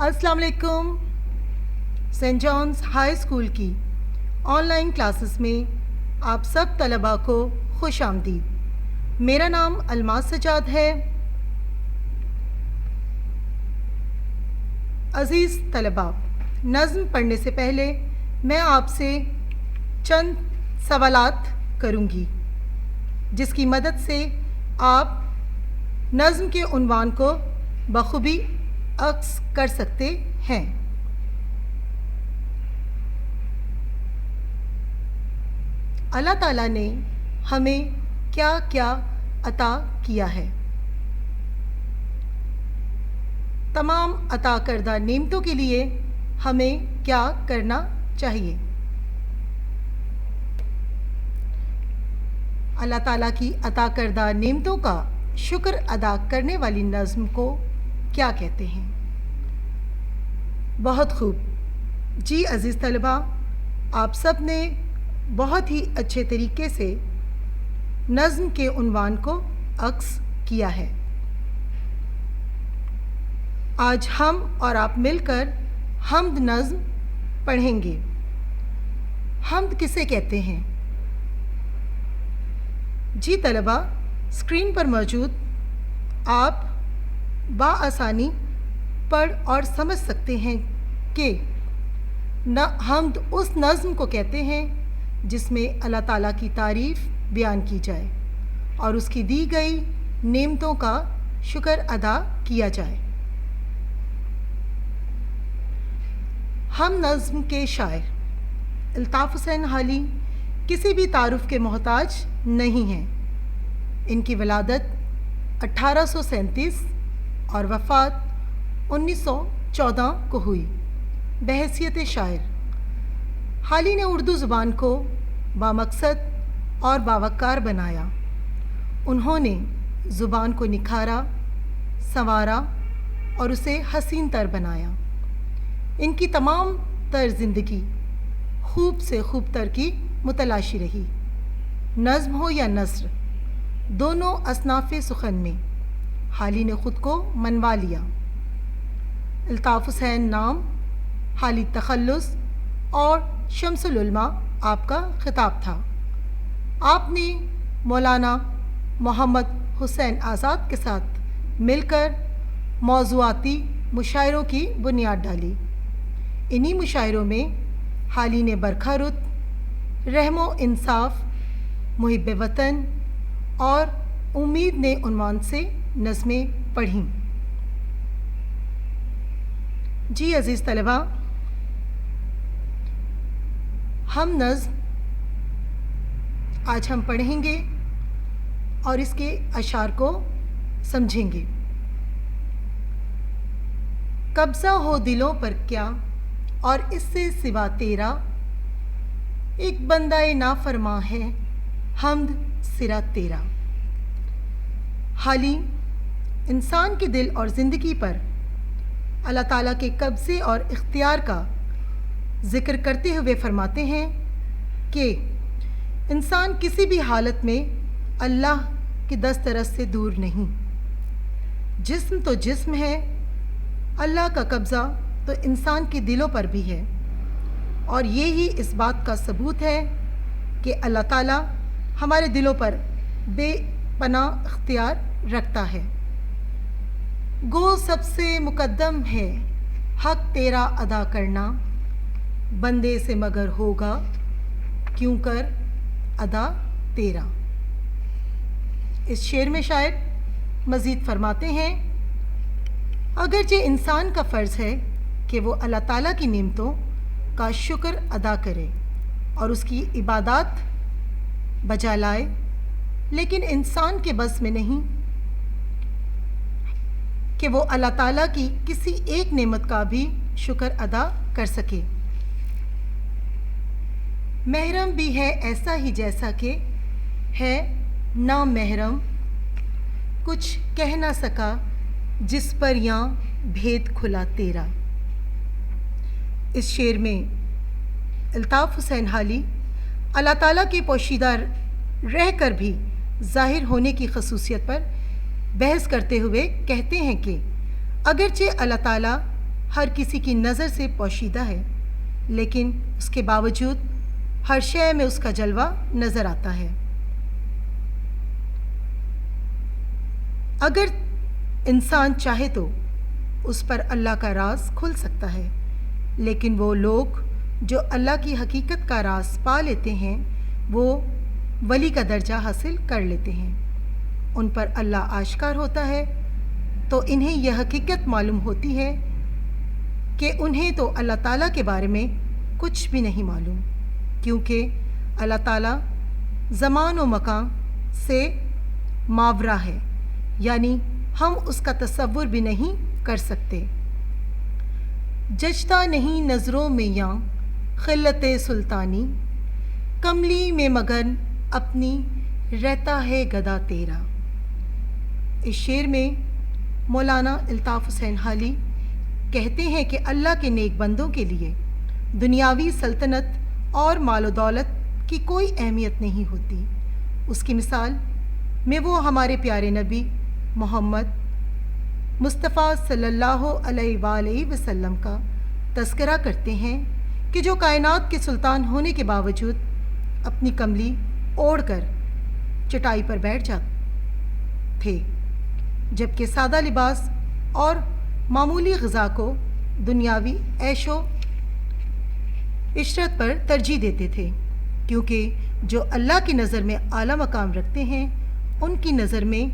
السلام علیکم. Saint جانس high school کی آن لائن کلاسز میں آپ سب طلباء کو خوش آمدید. میرا نام الماس سجاد ہے. عزیز طلباء، نظم پڑھنے سے پہلے میں آپ سے چند سوالات کروں گی جس کی مدد سے آپ نظم کے عنوان کو بخوبی عکس کر سکتے ہیں. اللہ تعالیٰ نے ہمیں کیا کیا عطا کیا ہے؟ تمام عطا کردہ نعمتوں کے لیے ہمیں کیا کرنا چاہیے؟ اللہ تعالیٰ کی عطا کردہ نعمتوں کا شکر ادا کرنے والی نظم کو کیا کہتے ہیں؟ بہت خوب. جی عزیز طلباء، آپ سب نے بہت ہی اچھے طریقے سے نظم کے عنوان کو عکس کیا ہے. آج ہم اور آپ مل کر حمد نظم پڑھیں گے. حمد کسے کہتے ہیں؟ جی طلباء، اسکرین پر موجود آپ بآسانی پڑھ اور سمجھ سکتے ہیں کہ حمد اس نظم کو کہتے ہیں جس میں اللہ تعالیٰ کی تعریف بیان کی جائے اور اس کی دی گئی نعمتوں کا شکر ادا کیا جائے. ہم نظم کے شاعر الطاف حسین حالی کسی بھی تعارف کے محتاج نہیں ہیں. ان کی ولادت 1837 اور وفات 1914 کو ہوئی. بحیثیت شاعر، حالی نے اردو زبان کو بامقصد اور باوقار بنایا. انہوں نے زبان کو نکھارا، سنوارا اور اسے حسین تر بنایا. ان کی تمام تر زندگی خوب سے خوب تر کی متلاشی رہی. نظم ہو یا نثر، دونوں اصناف سخن میں حالی نے خود کو منوا لیا. الطاف حسین نام، حالی تخلص اور شمس العلماء آپ کا خطاب تھا. آپ نے مولانا محمد حسین آزاد کے ساتھ مل کر موضوعاتی مشاعروں کی بنیاد ڈالی. انہی مشاعروں میں حالی نے برکھا رت، رحم و انصاف، محب وطن اور امید نے عنوان سے نظمیں پڑھیں. جی عزیز طلباء، ہم نظم آج ہم پڑھیں گے اور اس کے اشعار کو سمجھیں گے. قبضہ ہو دلوں پر کیا اور اس سے سوا تیرا، ایک بندہ نافرماں ہے حمد سرا تیرا. حالی انسان کے دل اور زندگی پر اللہ تعالیٰ کے قبضے اور اختیار کا ذکر کرتے ہوئے فرماتے ہیں کہ انسان کسی بھی حالت میں اللہ کی دسترس سے دور نہیں. جسم تو جسم ہے، اللہ کا قبضہ تو انسان کے دلوں پر بھی ہے، اور یہی اس بات کا ثبوت ہے کہ اللہ تعالیٰ ہمارے دلوں پر بے پناہ اختیار رکھتا ہے. گو سب سے مقدم ہے حق تیرا ادا کرنا، بندے سے مگر ہوگا کیوں کر ادا تیرا. اس شعر میں شاعر مزید فرماتے ہیں، اگرچہ انسان کا فرض ہے کہ وہ اللہ تعالیٰ کی نعمتوں کا شکر ادا کرے اور اس کی عبادات بجا لائے، لیکن انسان کے بس میں نہیں کہ وہ اللہ تعالیٰ کی کسی ایک نعمت کا بھی شکر ادا کر سکے. محرم بھی ہے ایسا ہی جیسا کہ ہے نامحرم، کچھ کہہ نہ سکا جس پر یاں بھید کھلا تیرا. اس شعر میں الطاف حسین حالی اللہ تعالیٰ کے پوشیدہ رہ کر بھی ظاہر ہونے کی خصوصیت پر بحث کرتے ہوئے کہتے ہیں کہ اگرچہ اللہ تعالیٰ ہر کسی کی نظر سے پوشیدہ ہے، لیکن اس کے باوجود ہر شے میں اس کا جلوہ نظر آتا ہے۔ اگر انسان چاہے تو اس پر اللہ کا راز کھل سکتا ہے، لیکن وہ لوگ جو اللہ کی حقیقت کا راز پا لیتے ہیں وہ ولی کا درجہ حاصل کر لیتے ہیں۔ ان پر اللہ آشکار ہوتا ہے تو انہیں یہ حقیقت معلوم ہوتی ہے کہ انہیں تو اللہ تعالیٰ کے بارے میں کچھ بھی نہیں معلوم، کیونکہ اللہ تعالیٰ زمان و مکان سے ماورا ہے، یعنی ہم اس کا تصور بھی نہیں کر سکتے۔ جچتا نہیں نظروں میں یاں خلت سلطانی، کملی میں مگن اپنی رہتا ہے گدا تیرا۔ اس شعر میں مولانا الطاف حسین حالی کہتے ہیں کہ اللہ کے نیک بندوں کے لیے دنیاوی سلطنت اور مال و دولت کی کوئی اہمیت نہیں ہوتی۔ اس کی مثال میں وہ ہمارے پیارے نبی محمد مصطفیٰ صلی اللہ علیہ وآلہ وسلم کا تذکرہ کرتے ہیں کہ جو کائنات کے سلطان ہونے کے باوجود اپنی کملی اوڑھ کر چٹائی پر بیٹھ جاتے تھے، جبکہ سادہ لباس اور معمولی غذا کو دنیاوی عیش و عشرت پر ترجیح دیتے تھے، کیونکہ جو اللہ کی نظر میں اعلیٰ مقام رکھتے ہیں ان کی نظر میں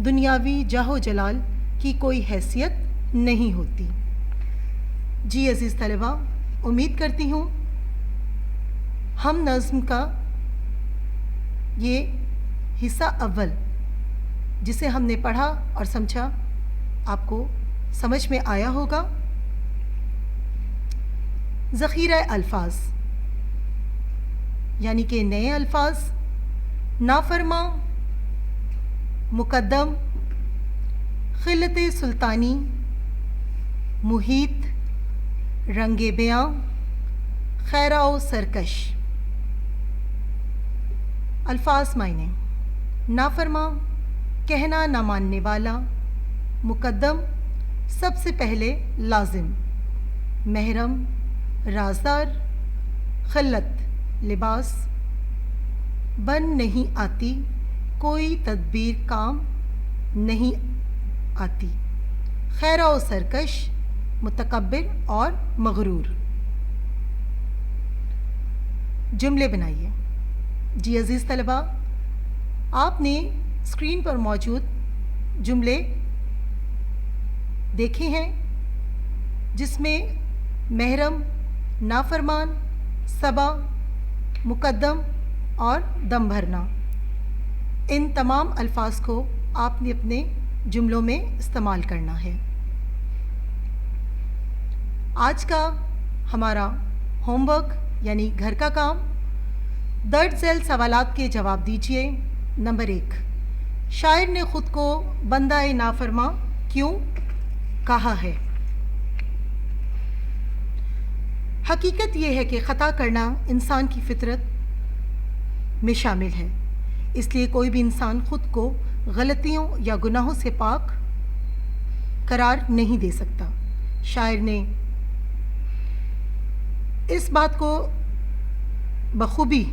دنیاوی جاہ و جلال کی کوئی حیثیت نہیں ہوتی۔ جی عزیز طلبہ، امید کرتی ہوں ہم نظم کا یہ حصہ اول جسے ہم نے پڑھا اور سمجھا آپ کو سمجھ میں آیا ہوگا۔ ذخیرہ الفاظ یعنی کہ نئے الفاظ: نافرماں، مقدم، خلت سلطانی، محیط، رنگ بیاں، خیرہ و سرکش۔ الفاظ معنی: نافرماں، کہنا نہ ماننے والا، مقدم، سب سے پہلے لازم، محرم، رازدار، خلت، لباس، بن نہیں آتی، کوئی تدبیر کام نہیں آتی، خیرہ و سرکش، متکبر اور مغرور۔ جملے بنائیے۔ جی عزیز طلباء، آپ نے اسکرین پر موجود جملے دیکھے ہیں جس میں محرم، نافرمان، صبا، مقدم اور دم بھرنا، ان تمام الفاظ کو آپ نے اپنے جملوں میں استعمال کرنا ہے۔ آج کا ہمارا ہوم ورک یعنی گھر کا کام: درج ذیل سوالات کے جواب دیجیے۔ نمبر 1، شاعر نے خود کو بندہ نافرماں کیوں کہا ہے؟ حقیقت یہ ہے کہ خطا کرنا انسان کی فطرت میں شامل ہے، اس لیے کوئی بھی انسان خود کو غلطیوں یا گناہوں سے پاک قرار نہیں دے سکتا۔ شاعر نے اس بات کو بخوبی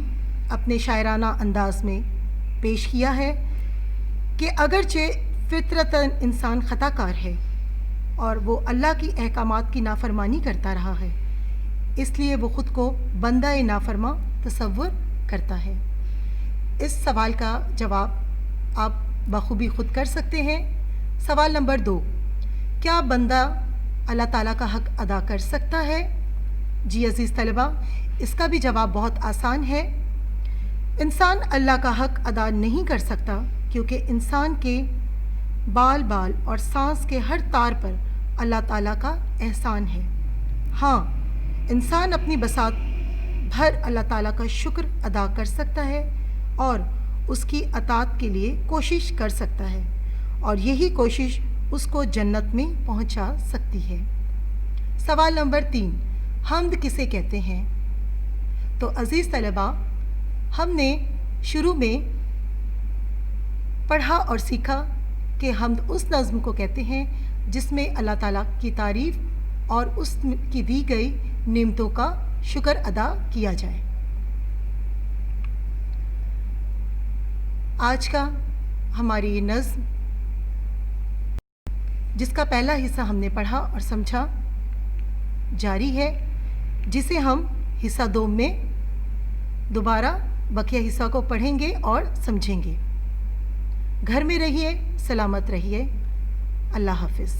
اپنے شاعرانہ انداز میں پیش کیا ہے کہ اگرچہ فطرتاً انسان خطا کار ہے اور وہ اللہ کی احکامات کی نافرمانی کرتا رہا ہے، اس لیے وہ خود کو بندہ نافرماں تصور کرتا ہے۔ اس سوال کا جواب آپ بخوبی خود کر سکتے ہیں۔ سوال نمبر 2، کیا بندہ اللہ تعالیٰ کا حق ادا کر سکتا ہے؟ جی عزیز طلبہ، اس کا بھی جواب بہت آسان ہے۔ انسان اللہ کا حق ادا نہیں کر سکتا کیونکہ انسان کے بال بال اور سانس کے ہر تار پر اللہ تعالیٰ کا احسان ہے۔ ہاں، انسان اپنی بساط بھر اللہ تعالیٰ کا شکر ادا کر سکتا ہے اور اس کی اطاعت کے لیے کوشش کر سکتا ہے، اور یہی کوشش اس کو جنت میں پہنچا سکتی ہے۔ سوال نمبر 3، حمد کسے کہتے ہیں؟ تو عزیز طلباء، ہم نے شروع میں پڑھا اور سیکھا کہ حمد اس نظم کو کہتے ہیں جس میں اللہ تعالیٰ کی تعریف اور اس کی دی گئی نعمتوں کا شکر ادا کیا جائے۔ آج کا ہماری یہ نظم، جس کا پہلا حصہ ہم نے پڑھا اور سمجھا، جاری ہے، جسے ہم حصہ 2 میں دوبارہ بقیہ حصہ کو پڑھیں گے اور سمجھیں گے۔ گھر میں رہیے، سلامت رہیے، اللہ حافظ۔